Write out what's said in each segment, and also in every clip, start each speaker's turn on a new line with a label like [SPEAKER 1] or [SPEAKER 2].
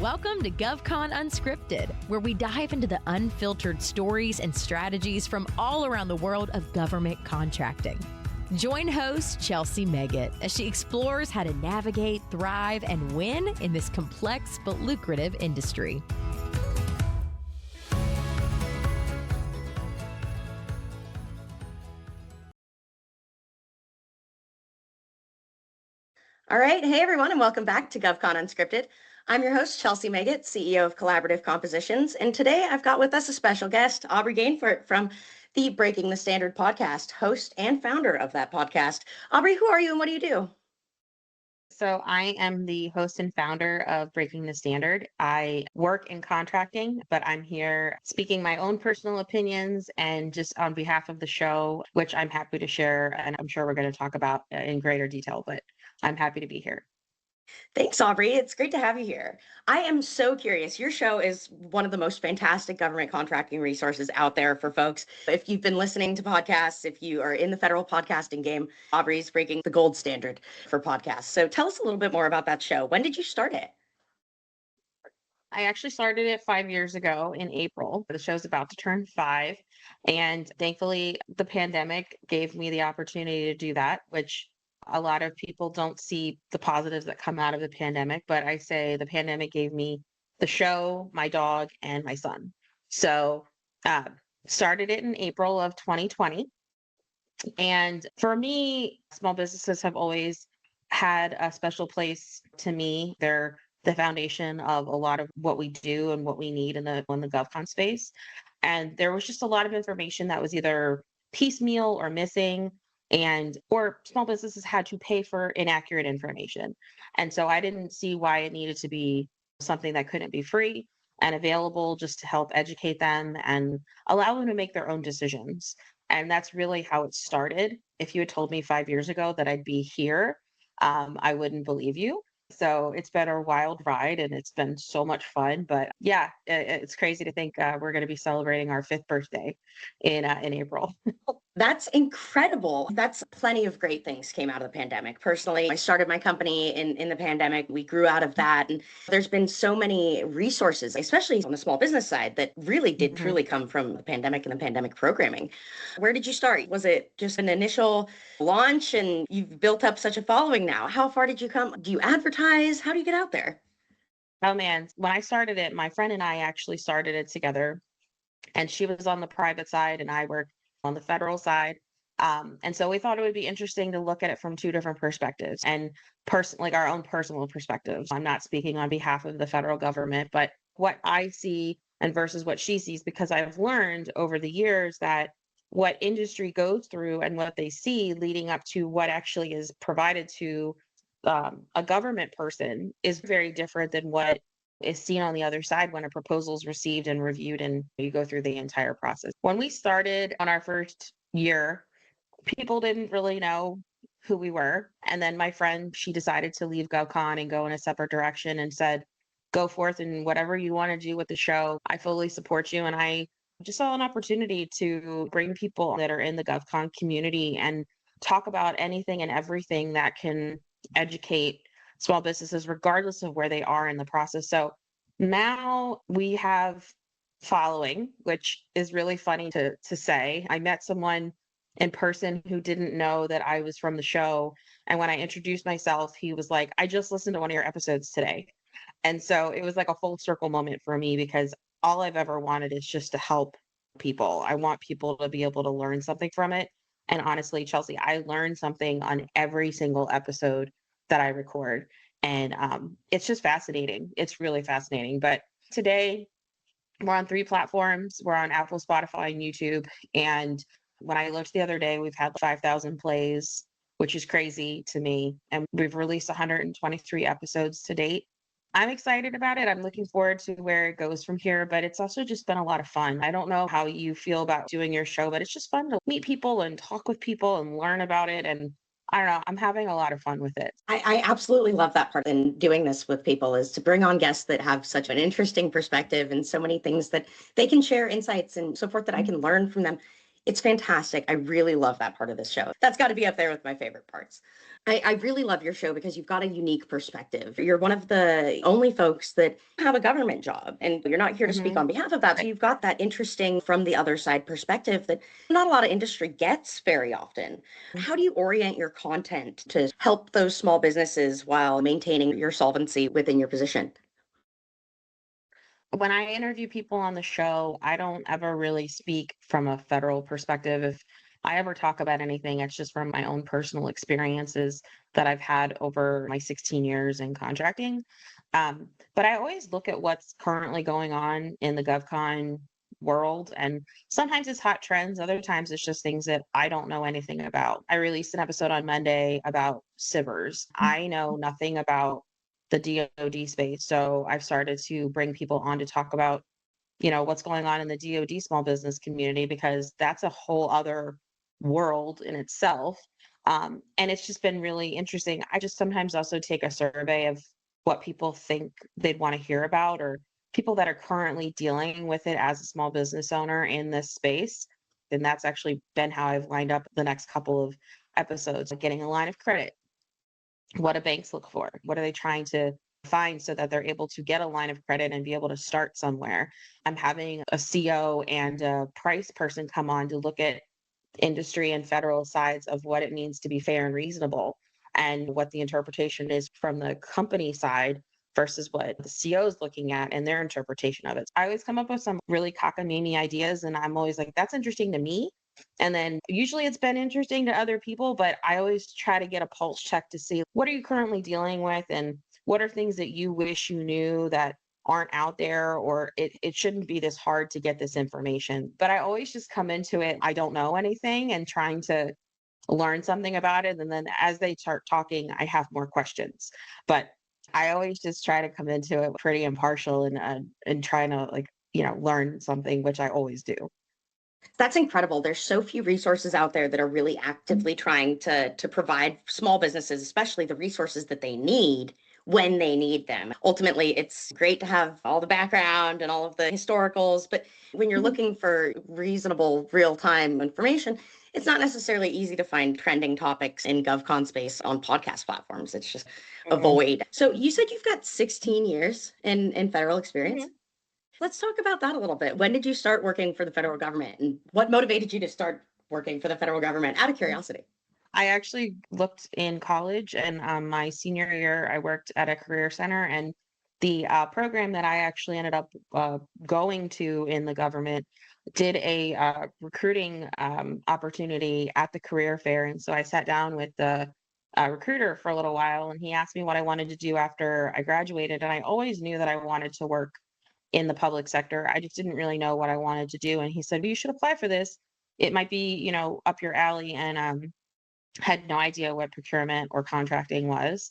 [SPEAKER 1] Welcome to GovCon Unscripted, where we dive into the unfiltered stories and strategies from all around the world of government contracting. Join host Chelsea Meggett as she explores how to navigate, thrive, and win in this complex but lucrative industry.
[SPEAKER 2] All right. Hey, everyone, and welcome back to GovCon Unscripted. I'm your host, Chelsea Meggett, CEO of Collaborative Compositions. And today I've got with us a special guest, Aubrey Gainfort from the Breaking the Standard podcast, host and founder of that podcast. Aubrey, who are you and what do you do?
[SPEAKER 3] So I am the host and founder of Breaking the Standard. I work in contracting, but I'm here speaking my own personal opinions and just on behalf of the show, which I'm happy to share. And I'm sure we're going to talk about in greater detail, but I'm happy to be here.
[SPEAKER 2] Thanks, Aubrey. It's great to have you here. I am so curious. Your show is one of the most fantastic government contracting resources out there for folks. If you've been listening to podcasts, if you are in the federal podcasting game, Aubrey's breaking the gold standard for podcasts. So tell us a little bit more about that show. When did you start it?
[SPEAKER 3] I actually started it 5 years ago in April. The show's about to turn 5. And thankfully, the pandemic gave me the opportunity to do that, which a lot of people don't see the positives that come out of the pandemic. But I say the pandemic gave me the show, my dog, and my son. So started it in April of 2020. And for me, small businesses have always had a special place to me. They're the foundation of a lot of what we do and what we need in the GovCon space. And there was just a lot of information that was either piecemeal or missing, or small businesses had to pay for inaccurate information. And so I didn't see why it needed to be something that couldn't be free and available just to help educate them and allow them to make their own decisions. And that's really how it started. If you had told me 5 years ago that I'd be here, I wouldn't believe you. So it's been a wild ride and it's been so much fun. But yeah, it's crazy to think we're going to be celebrating our 5th birthday in April.
[SPEAKER 2] That's incredible. That's plenty of great things came out of the pandemic. Personally, I started my company in the pandemic. We grew out of that. And there's been so many resources, especially on the small business side, that really did truly come from the pandemic and the pandemic programming. Where did you start? Was it just an initial launch and you've built up such a following now? How far did you come? Do you advertise? How do you get out there?
[SPEAKER 3] Oh man, when I started it, my friend and I actually started it together. And she was on the private side and I worked on the federal side. And so we thought it would be interesting to look at it from 2 different perspectives and like our own personal perspectives. I'm not speaking on behalf of the federal government, but what I see and versus what she sees, because I've learned over the years that what industry goes through and what they see leading up to what actually is provided to a government person is very different than what is seen on the other side when a proposal is received and reviewed and you go through the entire process. When we started on our first year, people didn't really know who we were. And then my friend, she decided to leave GovCon and go in a separate direction and said, go forth and whatever you want to do with the show, I fully support you. And I just saw an opportunity to bring people that are in the GovCon community and talk about anything and everything that can educate small businesses, regardless of where they are in the process. So now we have following, which is really funny to say. I met someone in person who didn't know that I was from the show. And when I introduced myself, he was like, I just listened to one of your episodes today. And so it was like a full circle moment for me because all I've ever wanted is just to help people. I want people to be able to learn something from it. And honestly, Chelsea, I learned something on every single episode that I record. And it's just fascinating. It's really fascinating. But today we're on 3 platforms. We're on Apple, Spotify, and YouTube. And when I looked the other day, we've had 5,000 plays, which is crazy to me. And we've released 123 episodes to date. I'm excited about it. I'm looking forward to where it goes from here, but it's also just been a lot of fun. I don't know how you feel about doing your show, but it's just fun to meet people and talk with people and learn about it. And I don't know, I'm having a lot of fun with it.
[SPEAKER 2] I absolutely love that part in doing this with people is to bring on guests that have such an interesting perspective and so many things that they can share insights and so forth that I can learn from them. It's fantastic. I really love that part of this show. That's got to be up there with my favorite parts. I really love your show because you've got a unique perspective. You're one of the only folks that have a government job, and you're not here to speak
[SPEAKER 3] Hmm.
[SPEAKER 2] on behalf of that. So you've got that interesting from the other side perspective that not a lot of industry gets very often. How do you orient your content to help those small businesses while maintaining your solvency within your position?
[SPEAKER 3] When I interview people on the show, I don't ever really speak from a federal perspective. If I ever talk about anything, it's just from my own personal experiences that I've had over my 16 years in contracting. But I always look at what's currently going on in the GovCon world. And sometimes it's hot trends, other times it's just things that I don't know anything about. I released an episode on Monday about SIVers. I know nothing about the DoD space. So I've started to bring people on to talk about, what's going on in the DoD small business community, because that's a whole other world in itself. And it's just been really interesting. I just sometimes also take a survey of what people think they'd want to hear about, or people that are currently dealing with it as a small business owner in this space. And that's actually been how I've lined up the next couple of episodes, like getting a line of credit. What do banks look for? What are they trying to find so that they're able to get a line of credit and be able to start somewhere? I'm having a CO and a price person come on to look at industry and federal sides of what it means to be fair and reasonable, and what the interpretation is from the company side versus what the CO is looking at and their interpretation of it. I always come up with some really cockamamie ideas, and I'm always like, that's interesting to me. And then usually it's been interesting to other people, but I always try to get a pulse check to see what are you currently dealing with, and what are things that you wish you knew that aren't out there, or it shouldn't be this hard to get this information. But I always just come into it, I don't know anything, and trying to learn something about it. And then as they start talking, I have more questions. But I always just try to come into it pretty impartial, and trying to, like, learn something, which I always do.
[SPEAKER 2] That's incredible. There's so few resources out there that are really actively trying to provide small businesses, especially the resources that they need when they need them. Ultimately, it's great to have all the background and all of the historicals, but when you're looking for reasonable real-time information, it's not necessarily easy to find trending topics in GovCon space on podcast platforms. It's just a
[SPEAKER 3] Mhm.
[SPEAKER 2] void. So you said you've got 16 years in federal experience.
[SPEAKER 3] Mhm.
[SPEAKER 2] Let's talk about that a little bit. When did you start working for the federal government, and what motivated you to start working for the federal government out of curiosity?
[SPEAKER 3] I actually looked in college, and my senior year, I worked at a career center, and the program that I actually ended up going to in the government did a recruiting opportunity at the career fair. And so I sat down with the recruiter for a little while, and he asked me what I wanted to do after I graduated. And I always knew that I wanted to work in the public sector. I just didn't really know what I wanted to do. And he said, well, you should apply for this. It might be, up your alley. And had no idea what procurement or contracting was.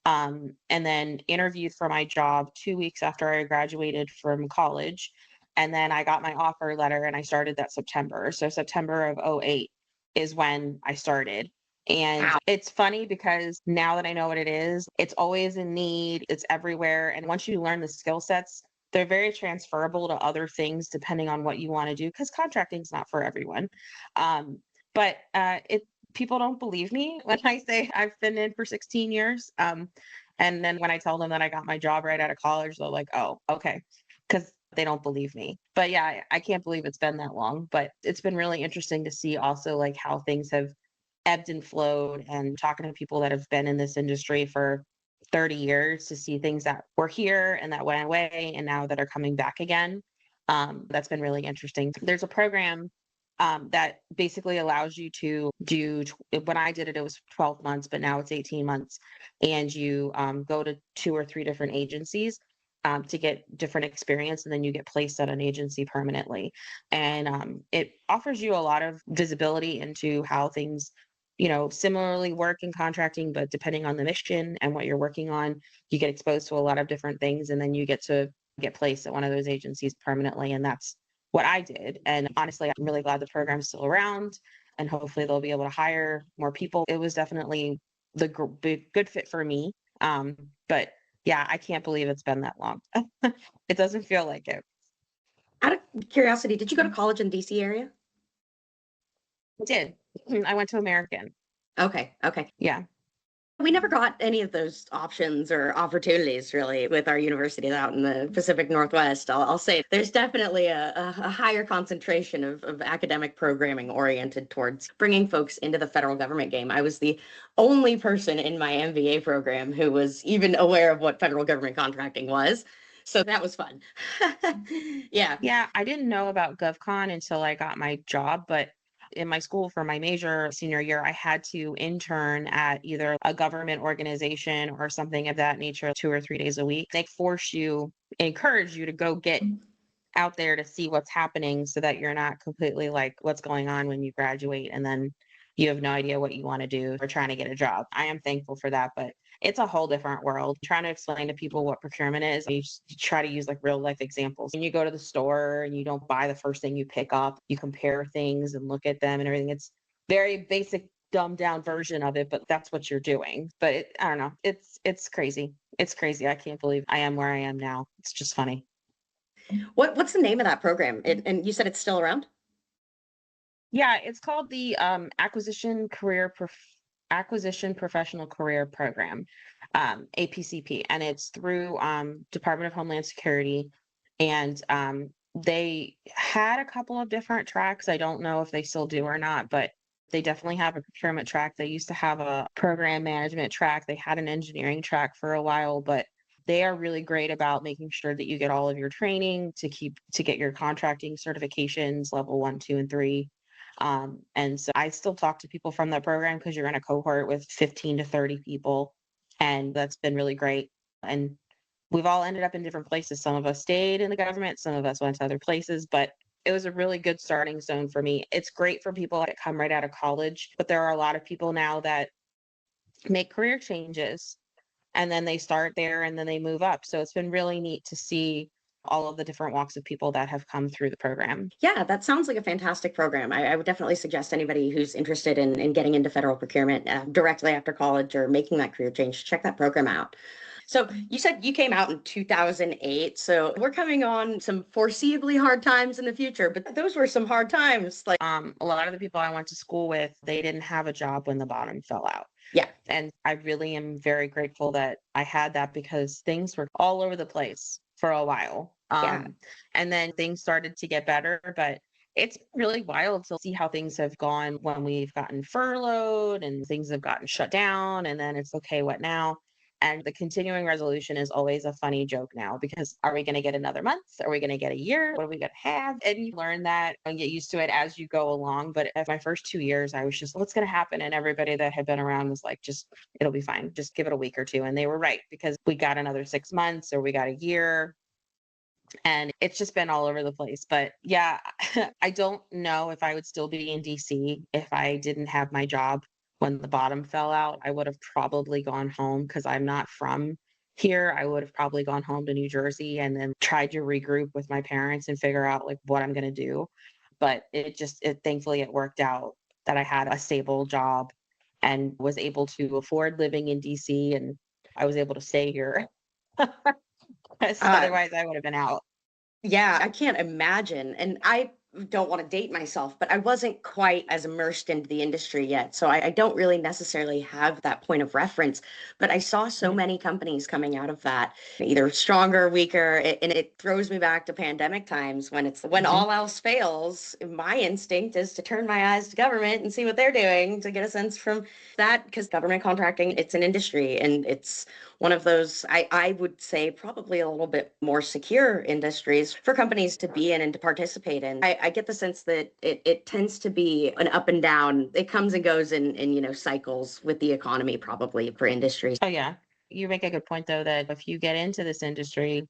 [SPEAKER 3] And then interviewed for my job 2 weeks after I graduated from college. And then I got my offer letter, and I started that September. So September of '08 is when I started. And
[SPEAKER 2] Wow.
[SPEAKER 3] it's funny because now that I know what it is, it's always in need, it's everywhere. And once you learn the skill sets, they're very transferable to other things depending on what you want to do, because contracting is not for everyone. Um, but people don't believe me when I say I've been in for 16 years. And then when I tell them that I got my job right out of college, they're like, oh, okay. Because they don't believe me. But yeah, I can't believe it's been that long. But it's been really interesting to see also, like, how things have ebbed and flowed, and talking to people that have been in this industry for 30 years to see things that were here and that went away and now that are coming back again. That's been really interesting. There's a program that basically allows you to do, when I did it, it was 12 months, but now it's 18 months. And you go to 2 or 3 different agencies to get different experience, and then you get placed at an agency permanently. And it offers you a lot of visibility into how things, similarly work in contracting, but depending on the mission and what you're working on, you get exposed to a lot of different things, and then you get to get placed at one of those agencies permanently. And that's what I did. And honestly, I'm really glad the program's still around, and hopefully they'll be able to hire more people. It was definitely the good fit for me. But yeah, I can't believe it's been that long. It doesn't feel like it.
[SPEAKER 2] Out of curiosity, did you go to college in DC area?
[SPEAKER 3] I did. I went to American.
[SPEAKER 2] Okay, okay.
[SPEAKER 3] Yeah.
[SPEAKER 2] We never got any of those options or opportunities really with our universities out in the Pacific Northwest. I'll say there's definitely a higher concentration of academic programming oriented towards bringing folks into the federal government game. I was the only person in my MBA program who was even aware of what federal government contracting was. So that was fun. Yeah.
[SPEAKER 3] Yeah, I didn't know about GovCon until I got my job, but in my school for my major senior year, I had to intern at either a government organization or something of that nature 2 or 3 days a week. They encourage you to go get out there to see what's happening so that you're not completely like what's going on when you graduate and then you have no idea what you want to do or trying to get a job. I am thankful for that, but it's a whole different world. Trying to explain to people what procurement is, you try to use like real life examples. When you go to the store and you don't buy the first thing you pick up, you compare things and look at them and everything. It's very basic, dumbed down version of it, but that's what you're doing. But I don't know. It's crazy. It's crazy. I can't believe I am where I am now. It's just funny.
[SPEAKER 2] What's the name of that program? And you said it's still around?
[SPEAKER 3] Yeah, it's called the Acquisition Professional Career Program, APCP, and it's through Department of Homeland Security. And they had a couple of different tracks. I don't know if they still do or not, but they definitely have a procurement track. They used to have a program management track. They had an engineering track for a while, but they are really great about making sure that you get all of your training to get your contracting certifications, level 1, 2, and 3. And so I still talk to people from that program because you're in a cohort with 15 to 30 people, and that's been really great. And we've all ended up in different places. Some of us stayed in the government, some of us went to other places, but it was a really good starting zone for me. It's great for people that come right out of college, but there are a lot of people now that make career changes and then they start there and then they move up. So it's been really neat to see all of the different walks of people that have come through the program.
[SPEAKER 2] Yeah, that sounds like a fantastic program. I would definitely suggest anybody who's interested in getting into federal procurement directly after college or making that career change, check that program out. So you said you came out in 2008. So we're coming on some foreseeably hard times in the future, but those were some hard times. Like,
[SPEAKER 3] a lot of the people I went to school with, they didn't have a job when the bottom fell out.
[SPEAKER 2] yeah,
[SPEAKER 3] And I really am very grateful that I had that because things were all over the place for a while.
[SPEAKER 2] yeah.
[SPEAKER 3] And then things started to get better, but it's really wild to see how things have gone when we've gotten furloughed and things have gotten shut down. And then it's okay, what now? And the continuing resolution is always a funny joke now because are we going to get another month? Are we going to get a year? What are we going to have? And you learn that and get used to it as you go along. But at my first 2 years, I was just, what's going to happen? And everybody that had been around was like, just, it'll be fine. Just give it a week or two. And they were right because we got another 6 months or we got a year. And it's just been all over the place. But yeah, I don't know if I would still be in DC if I didn't have my job when the bottom fell out. I would have probably gone home because I'm not from here. I would have probably gone home to New Jersey and then tried to regroup with my parents and figure out like what I'm going to do. But thankfully it worked out that I had a stable job and was able to afford living in DC and I was able to stay here. Otherwise I would have been out.
[SPEAKER 2] Yeah, I can't imagine. And I don't want to date myself, but I wasn't quite as immersed into the industry yet. So I don't really necessarily have that point of reference. But I saw so many companies coming out of that, either stronger, weaker. And it throws me back to pandemic times when all else fails. My instinct is to turn my eyes to government and see what they're doing to get a sense from that, because government contracting, it's an industry and it's one of those, I would say, probably a little bit more secure industries for companies to be in and to participate in. I get the sense that it tends to be an up and down. It comes and goes in cycles with the economy, probably for industries.
[SPEAKER 3] Oh, yeah. You make a good point, though, that if you get into this industry,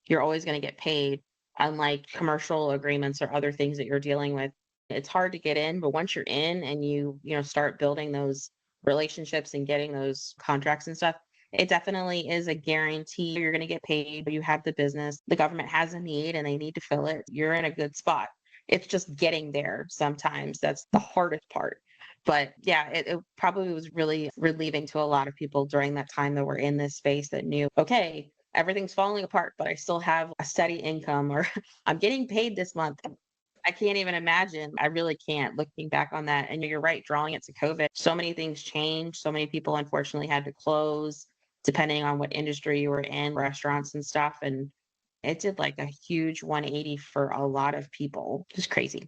[SPEAKER 3] you're always going to get paid, unlike commercial agreements or other things that you're dealing with. It's hard to get in, but once you're in and you start building those relationships and getting those contracts and stuff, it definitely is a guarantee you're going to get paid. You have the business, the government has a need and they need to fill it. You're in a good spot. It's just getting there sometimes. That's the hardest part. But yeah, it probably was really relieving to a lot of people during that time that were in this space that knew, okay, everything's falling apart, but I still have a steady income or I'm getting paid this month. I can't even imagine. I really can't looking back on that. And you're right, drawing it to COVID. So many things changed. So many people unfortunately had to close depending on what industry you were in, restaurants and stuff. And it did like a huge 180 for a lot of people. Just crazy.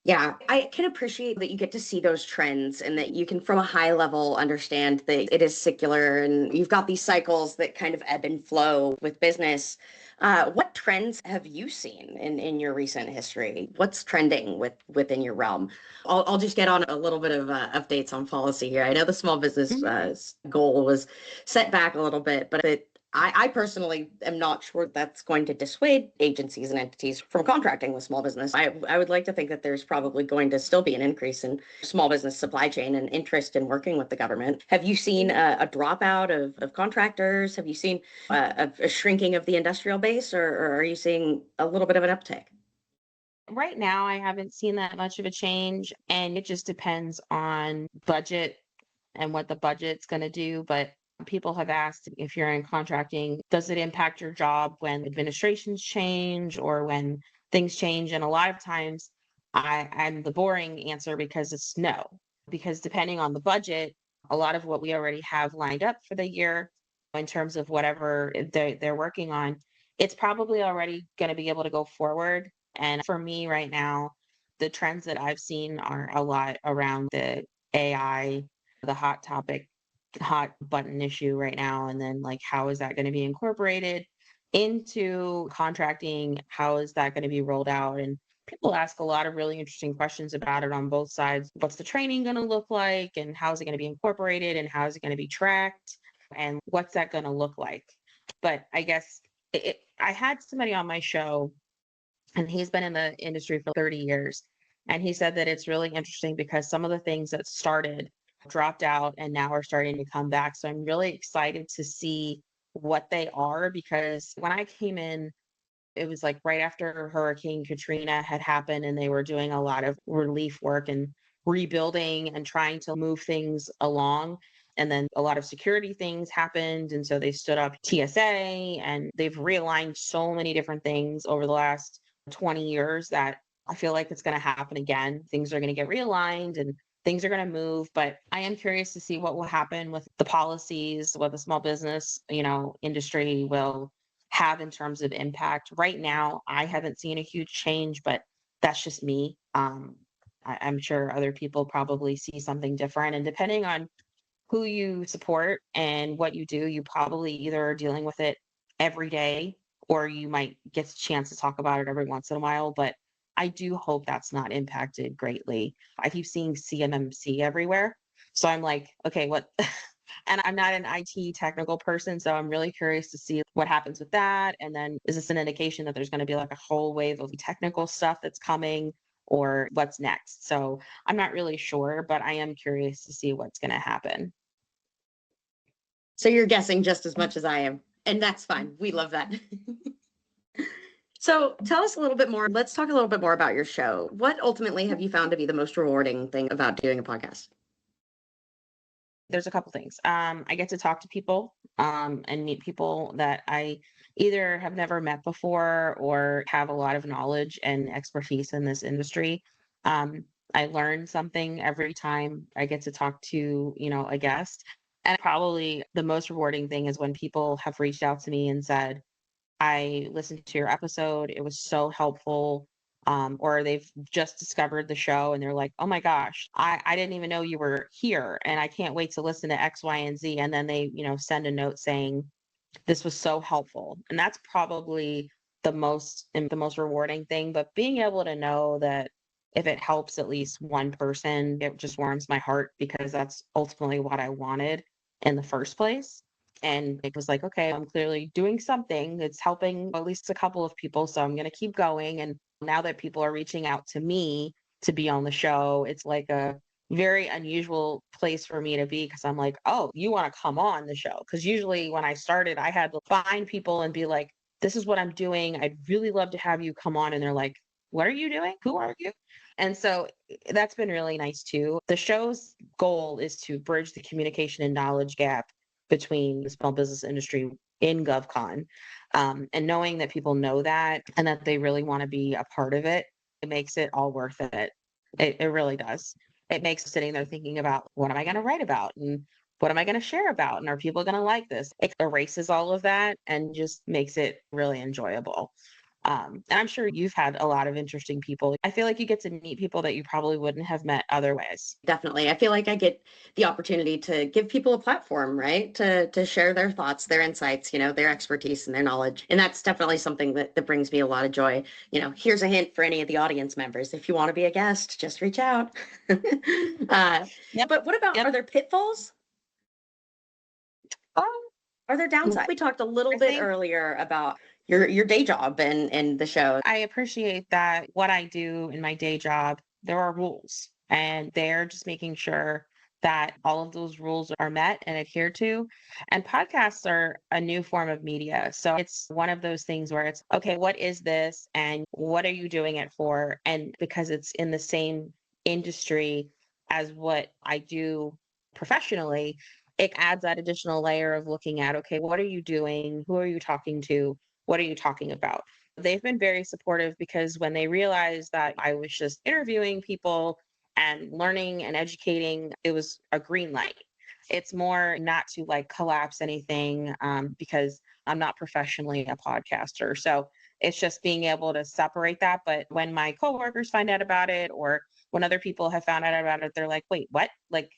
[SPEAKER 2] Yeah, I can appreciate that you get to see those trends and that you can, from a high level, understand that it is secular and you've got these cycles that kind of ebb and flow with business. What trends have you seen in your recent history? What's trending within your realm? I'll just get on a little bit of updates on policy here. I know the small business
[SPEAKER 3] Mhm.
[SPEAKER 2] goal was set back a little bit, but I personally am not sure that's going to dissuade agencies and entities from contracting with small business. I would like to think that there's probably going to still be an increase in small business supply chain and interest in working with the government. Have you seen a dropout of contractors? Have you seen a shrinking of the industrial base, or are you seeing a little bit of an uptick?
[SPEAKER 3] Right now, I haven't seen that much of a change, and it just depends on budget and what the budget's going to do. But people have asked if you're in contracting, does it impact your job when administrations change or when things change? And a lot of times I'm the boring answer because it's no. Because depending on the budget, a lot of what we already have lined up for the year in terms of whatever they're working on, it's probably already going to be able to go forward. And for me right now, the trends that I've seen are a lot around the AI, the hot topic, hot button issue right now. And then, like, how is that going to be incorporated into contracting? How is that going to be rolled out? And people ask a lot of really interesting questions about it on both sides. What's the training going to look like? And how is it going to be incorporated? And how is it going to be tracked? And what's that going to look like? But I guess I had somebody on my show, and he's been in the industry for 30 years. And he said that it's really interesting because some of the things that started dropped out and now are starting to come back. So I'm really excited to see what they are, because when I came in, it was like right after Hurricane Katrina had happened, and they were doing a lot of relief work and rebuilding and trying to move things along. And then a lot of security things happened. And so they stood up TSA, and they've realigned so many different things over the last 20 years that I feel like it's going to happen again. Things are going to get realigned and things are going to move. But I am curious to see what will happen with the policies, what the small business, industry will have in terms of impact. Right now, I haven't seen a huge change, but that's just me. I'm sure other people probably see something different. And depending on who you support and what you do, you probably either are dealing with it every day or you might get a chance to talk about it every once in a while. But I do hope that's not impacted greatly. I keep seeing CMMC everywhere. So I'm like, okay, what? And I'm not an IT technical person, so I'm really curious to see what happens with that. And then is this an indication that there's going to be like a whole wave of technical stuff that's coming, or what's next? So I'm not really sure, but I am curious to see what's going to happen.
[SPEAKER 2] So you're guessing just as much as I am, and that's fine. We love that. So tell us a little bit more. Let's talk a little bit more about your show. What ultimately have you found to be the most rewarding thing about doing a podcast?
[SPEAKER 3] There's a couple things. I get to talk to people and meet people that I either have never met before or have a lot of knowledge and expertise in this industry. Um, I learn something every time I get to talk to, a guest. And probably the most rewarding thing is when people have reached out to me and said, I listened to your episode. It was so helpful. Or they've just discovered the show and they're like, oh my gosh, I didn't even know you were here. And I can't wait to listen to X, Y, and Z. And then they, send a note saying, this was so helpful. And that's probably the most rewarding thing. But being able to know that if it helps at least one person, it just warms my heart, because that's ultimately what I wanted in the first place. And it was like, okay, I'm clearly doing something. It's helping at least a couple of people. So I'm going to keep going. And now that people are reaching out to me to be on the show, it's like a very unusual place for me to be, because I'm like, oh, you want to come on the show? Because usually when I started, I had to find people and be like, this is what I'm doing. I'd really love to have you come on. And they're like, what are you doing? Who are you? And so that's been really nice too. The show's goal is to bridge the communication and knowledge gap between the small business industry in GovCon. And knowing that people know that and that they really want to be a part of it, it makes it all worth it. It really does. It makes sitting there thinking about what am I going to write about and what am I going to share about? And are people going to like this? It erases all of that and just makes it really enjoyable. And I'm sure you've had a lot of interesting people. I feel like you get to meet people that you probably wouldn't have met otherwise.
[SPEAKER 2] Definitely. I feel like I get the opportunity to give people a platform, right? To share their thoughts, their insights, their expertise and their knowledge. And that's definitely something that brings me a lot of joy. Here's a hint for any of the audience members. If you want to be a guest, just reach out.
[SPEAKER 3] Yep.
[SPEAKER 2] But what about,
[SPEAKER 3] Yep.
[SPEAKER 2] are there pitfalls?
[SPEAKER 3] Um,
[SPEAKER 2] Are there downsides? We talked a little
[SPEAKER 3] I
[SPEAKER 2] bit
[SPEAKER 3] think
[SPEAKER 2] earlier about your day job and the show.
[SPEAKER 3] I appreciate that what I do in my day job, there are rules, and they're just making sure that all of those rules are met and adhered to. And podcasts are a new form of media. So it's one of those things where it's, okay, what is this? And what are you doing it for? And because it's in the same industry as what I do professionally, it adds that additional layer of looking at, okay, what are you doing? Who are you talking to? What are you talking about? They've been very supportive because when they realized that I was just interviewing people and learning and educating, it was a green light. It's more not to like collapse anything because I'm not professionally a podcaster. So it's just being able to separate that. But when my coworkers find out about it, or when other people have found out about it, they're like, wait, what? Like,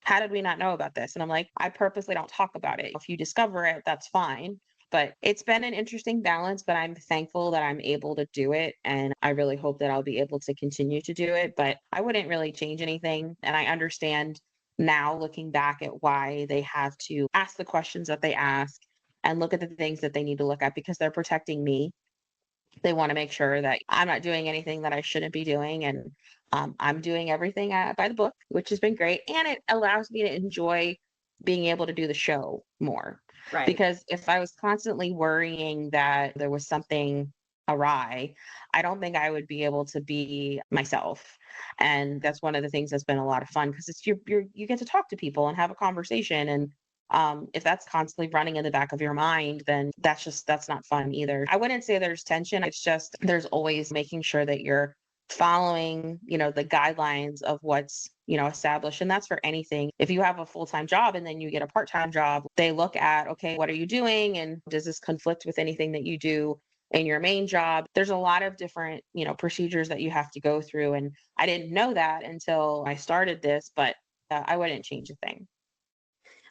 [SPEAKER 3] how did we not know about this? And I'm like, I purposely don't talk about it. If you discover it, that's fine. But it's been an interesting balance, but I'm thankful that I'm able to do it. And I really hope that I'll be able to continue to do it. But I wouldn't really change anything. And I understand now looking back at why they have to ask the questions that they ask and look at the things that they need to look at because they're protecting me. They want to make sure that I'm not doing anything that I shouldn't be doing. And I'm doing everything by the book, which has been great. And it allows me to enjoy being able to do the show more.
[SPEAKER 2] Right.
[SPEAKER 3] Because if I was constantly worrying that there was something awry, I don't think I would be able to be myself. And that's one of the things that's been a lot of fun because it's you get to talk to people and have a conversation. And if that's constantly running in the back of your mind, then that's not fun either. I wouldn't say there's tension. It's just there's always making sure that you're following, the guidelines of what's, established. And that's for anything. If you have a full-time job and then you get a part-time job, they look at, okay, what are you doing? And does this conflict with anything that you do in your main job? There's a lot of different, procedures that you have to go through. And I didn't know that until I started this, but I wouldn't change a thing.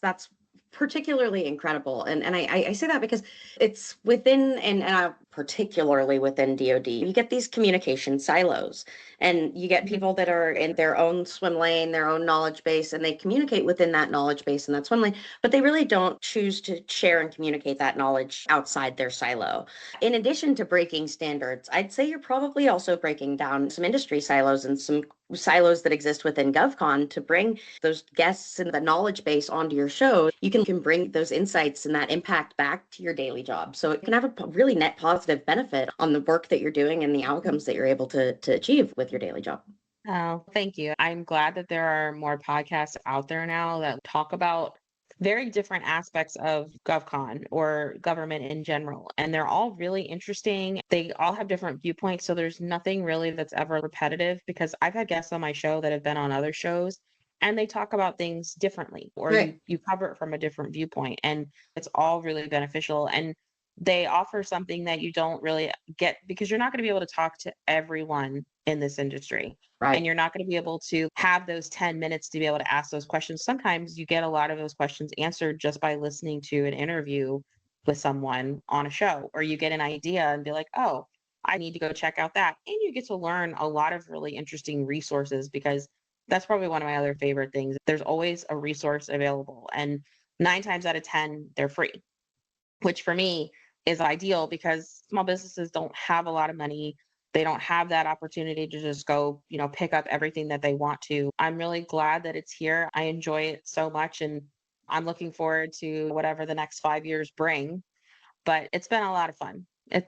[SPEAKER 2] That's particularly incredible. And I say that because it's within, and particularly within DoD, you get these communication silos, and you get people that are in their own swim lane, their own knowledge base, and they communicate within that knowledge base and that swim lane, but they really don't choose to share and communicate that knowledge outside their silo. In addition to breaking standards, I'd say you're probably also breaking down some industry silos and some silos that exist within GovCon to bring those guests and the knowledge base onto your show. You can bring those insights and that impact back to your daily job. So it can have a really net positive benefit on the work that you're doing and the outcomes that you're able to achieve with your daily job.
[SPEAKER 3] Oh, thank you. I'm glad that there are more podcasts out there now that talk about very different aspects of GovCon or government in general. And they're all really interesting. They all have different viewpoints. So there's nothing really that's ever repetitive because I've had guests on my show that have been on other shows and they talk about things differently or
[SPEAKER 2] Right.
[SPEAKER 3] you cover it from a different viewpoint. And it's all really beneficial. And they offer something that you don't really get because you're not going to be able to talk to everyone in this industry.
[SPEAKER 2] Right.
[SPEAKER 3] And you're not going to be able to have those 10 minutes to be able to ask those questions. Sometimes you get a lot of those questions answered just by listening to an interview with someone on a show, or you get an idea and be like, oh, I need to go check out that. And you get to learn a lot of really interesting resources because that's probably one of my other favorite things. There's always a resource available. And 9 times out of 10, they're free, which for me is ideal because small businesses don't have a lot of money. They don't have that opportunity to just go, pick up everything that they want to. I'm really glad that it's here. I enjoy it so much and I'm looking forward to whatever the next 5 years bring. But it's been a lot of fun. And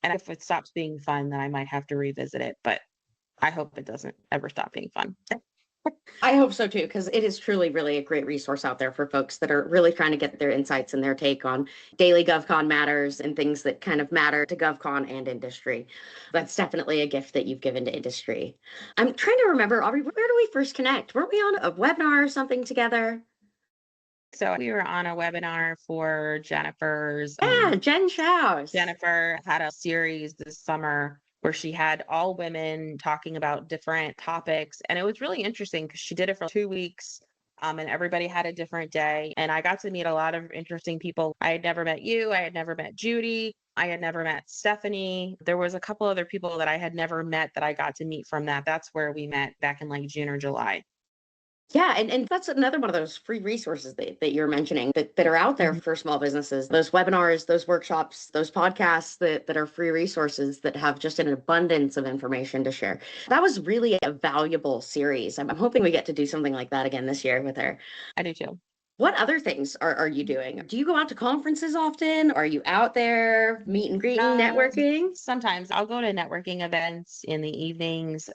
[SPEAKER 3] if it stops being fun, then I might have to revisit it. But I hope it doesn't ever stop being fun.
[SPEAKER 2] I hope so too, because it is truly really a great resource out there for folks that are really trying to get their insights and their take on daily GovCon matters and things that kind of matter to GovCon and industry. That's definitely a gift that you've given to industry. I'm trying to remember, Aubrey, where do we first connect? Weren't we on a webinar or something together?
[SPEAKER 3] So we were on a webinar for Jennifer's.
[SPEAKER 2] Yeah, Jen Schaus.
[SPEAKER 3] Jennifer had a series this summer where she had all women talking about different topics. And it was really interesting because she did it for 2 weeks. And everybody had a different day. And I got to meet a lot of interesting people. I had never met you. I had never met Judy. I had never met Stephanie. There was a couple other people that I had never met that I got to meet from that. That's where we met back in like June or July.
[SPEAKER 2] Yeah, and that's another one of those free resources that you're mentioning that are out there for small businesses. Those webinars, those workshops, those podcasts that are free resources that have just an abundance of information to share. That was really a valuable series. I'm hoping we get to do something like that again this year with her.
[SPEAKER 3] I do too.
[SPEAKER 2] What other things are you doing? Do you go out to conferences often? Are you out there meet and greeting, networking?
[SPEAKER 3] Sometimes I'll go to networking events in the evenings,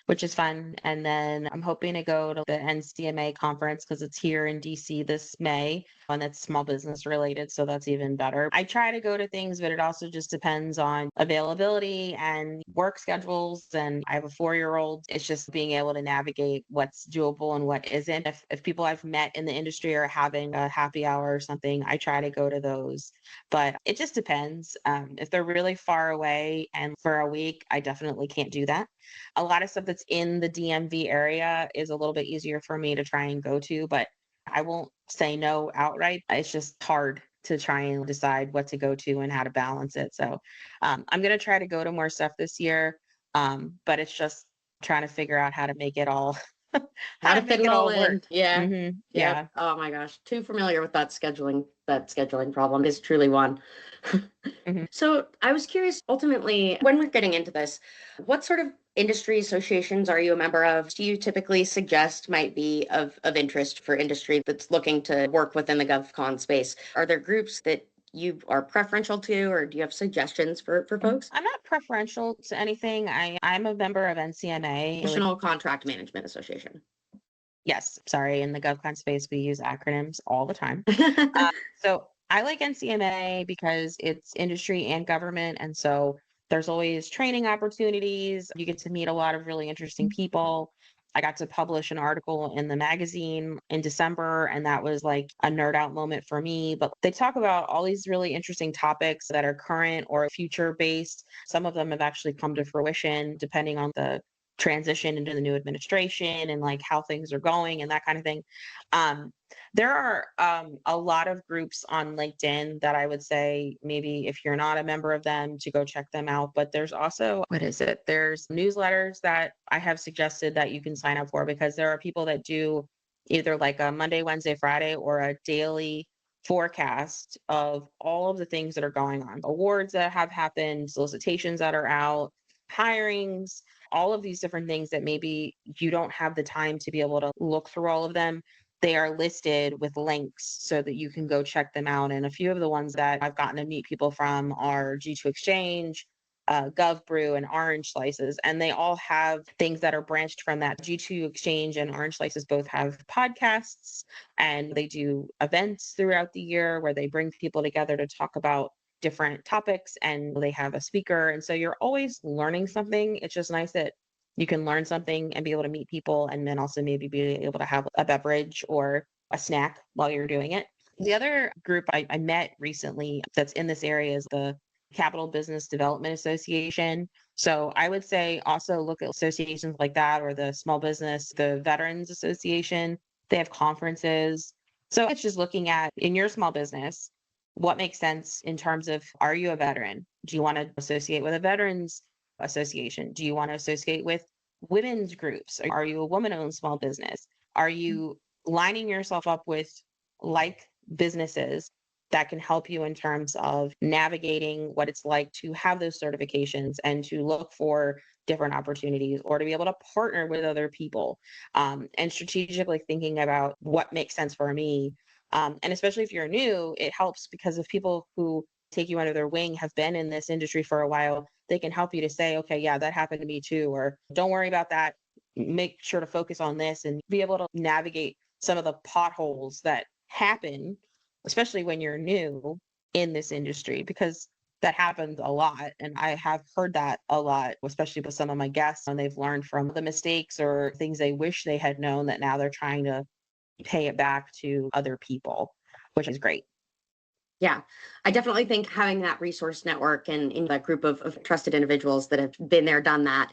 [SPEAKER 3] which is fun. And then I'm hoping to go to the NCMA conference because it's here in DC this May, and it's small business related. So that's even better. I try to go to things, but it also just depends on availability and work schedules. And I have a 4-year-old. It's just being able to navigate what's doable and what isn't. If people I've met in the industry are having a happy hour or something, I try to go to those. But it just depends. If they're really far away and for a week, I definitely can't do that. A lot of stuff that's in the DMV area is a little bit easier for me to try and go to, but I won't say no outright. It's just hard to try and decide what to go to and how to balance it. So I'm going to try to go to more stuff this year, but it's just trying to figure out how to make it all
[SPEAKER 2] How to fit it all in.
[SPEAKER 3] work.
[SPEAKER 2] Yeah.
[SPEAKER 3] Mm-hmm.
[SPEAKER 2] Yeah. Oh my gosh. Too familiar with that scheduling problem is truly one.
[SPEAKER 3] Mm-hmm.
[SPEAKER 2] So I was curious, ultimately, when we're getting into this, what sort of industry associations are you a member of? Do you typically suggest might be of interest for industry that's looking to work within the GovCon space? Are there groups that you are preferential to, or do you have suggestions for folks?
[SPEAKER 3] I'm not preferential to anything. I'm a member of NCMA.
[SPEAKER 2] National Contract Management Association.
[SPEAKER 3] Yes, sorry. In the GovCon space, we use acronyms all the time. So I like NCMA because it's industry and government. And so there's always training opportunities. You get to meet a lot of really interesting people. I got to publish an article in the magazine in December, and that was like a nerd out moment for me. But they talk about all these really interesting topics that are current or future based. Some of them have actually come to fruition depending on the transition into the new administration and like how things are going and that kind of thing. There are a lot of groups on LinkedIn that I would say maybe if you're not a member of them to go check them out. But there's also, what is it? There's newsletters that I have suggested that you can sign up for because there are people that do either like a Monday, Wednesday, Friday, or a daily forecast of all of the things that are going on, awards that have happened, solicitations that are out, hirings, all of these different things that maybe you don't have the time to be able to look through all of them. They are listed with links so that you can go check them out. And a few of the ones that I've gotten to meet people from are G2 Exchange, GovBrew, and Orange Slices. And they all have things that are branched from that. G2 Exchange and Orange Slices both have podcasts, and they do events throughout the year where they bring people together to talk about different topics, and they have a speaker. And so you're always learning something. It's just nice that you can learn something and be able to meet people, and then also maybe be able to have a beverage or a snack while you're doing it. The other group I met recently that's in this area is the Capital Business Development Association. So I would say also look at associations like that, or the Small Business, the Veterans Association. They have conferences. So it's just looking at in your small business, what makes sense in terms of, are you a veteran? Do you want to associate with a veterans association? Do you want to associate with women's groups? Are you a woman-owned small business? Are you lining yourself up with like businesses that can help you in terms of navigating what it's like to have those certifications and to look for different opportunities, or to be able to partner with other people, and strategically thinking about what makes sense for me. And especially if you're new, it helps because if people who take you under their wing have been in this industry for a while, they can help you to say, okay, yeah, that happened to me too, or don't worry about that. make sure to focus on this and be able to navigate some of the potholes that happen, especially when you're new in this industry, because that happens a lot. And I have heard that a lot, especially with some of my guests, when they've learned from the mistakes or things they wish they had known that now they're trying to pay it back to other people, which is great.
[SPEAKER 2] Yeah, I definitely think having that resource network and in that group of trusted individuals that have been there, done that,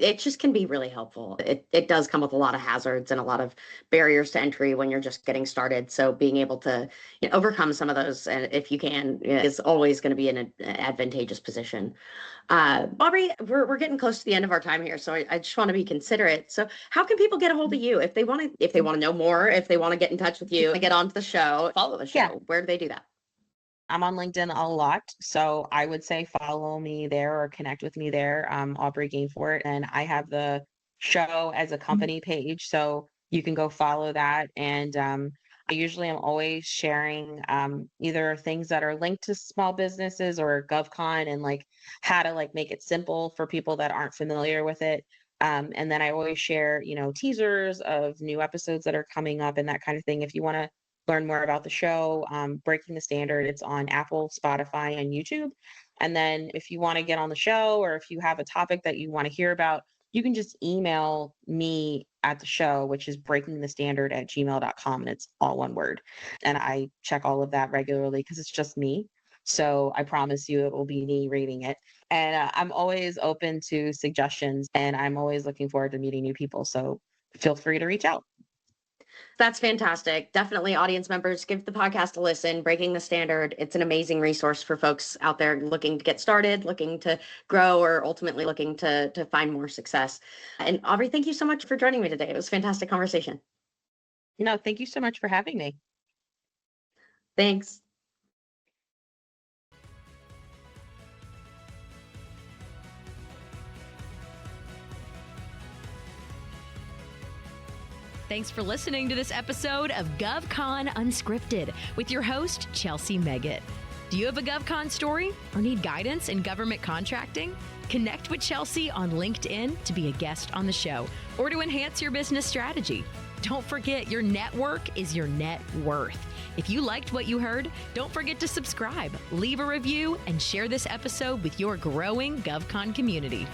[SPEAKER 2] it just can be really helpful. It does come with a lot of hazards and a lot of barriers to entry when you're just getting started. So being able to overcome some of those, and if you can, is always going to be in an advantageous position. Aubrey, we're getting close to the end of our time here, so I just want to be considerate. So how can people get a hold of you if they want to know more, if they want to get in touch with you, get onto the show, follow the show?
[SPEAKER 3] Yeah.
[SPEAKER 2] Where do they do that?
[SPEAKER 3] I'm on LinkedIn a lot, so I would say follow me there or connect with me there. Aubrey Gainfort, and I have the show as a company page, so you can go follow that. And I usually am always sharing either things that are linked to small businesses or GovCon and like how to like make it simple for people that aren't familiar with it. And then I always share, teasers of new episodes that are coming up and that kind of thing. If you want to learn more about the show, Breaking the Standard, it's on Apple, Spotify, and YouTube. And then if you want to get on the show or if you have a topic that you want to hear about, you can just email me at the show, which is breakingthestandard@gmail.com. And it's all one word. And I check all of that regularly because it's just me. So I promise you it will be me reading it. And I'm always open to suggestions and I'm always looking forward to meeting new people. So feel free to reach out.
[SPEAKER 2] That's fantastic. Definitely, audience members, give the podcast a listen. Breaking the Standard. It's an amazing resource for folks out there looking to get started, looking to grow, or ultimately looking to find more success. And Aubrey, thank you so much for joining me today. It was a fantastic conversation.
[SPEAKER 3] No, thank you so much for having me.
[SPEAKER 2] Thanks.
[SPEAKER 1] Thanks for listening to this episode of GovCon Unscripted with your host, Chelsea Meggett. Do you have a GovCon story or need guidance in government contracting? Connect with Chelsea on LinkedIn to be a guest on the show or to enhance your business strategy. Don't forget, your network is your net worth. If you liked what you heard, don't forget to subscribe, leave a review, and share this episode with your growing GovCon community.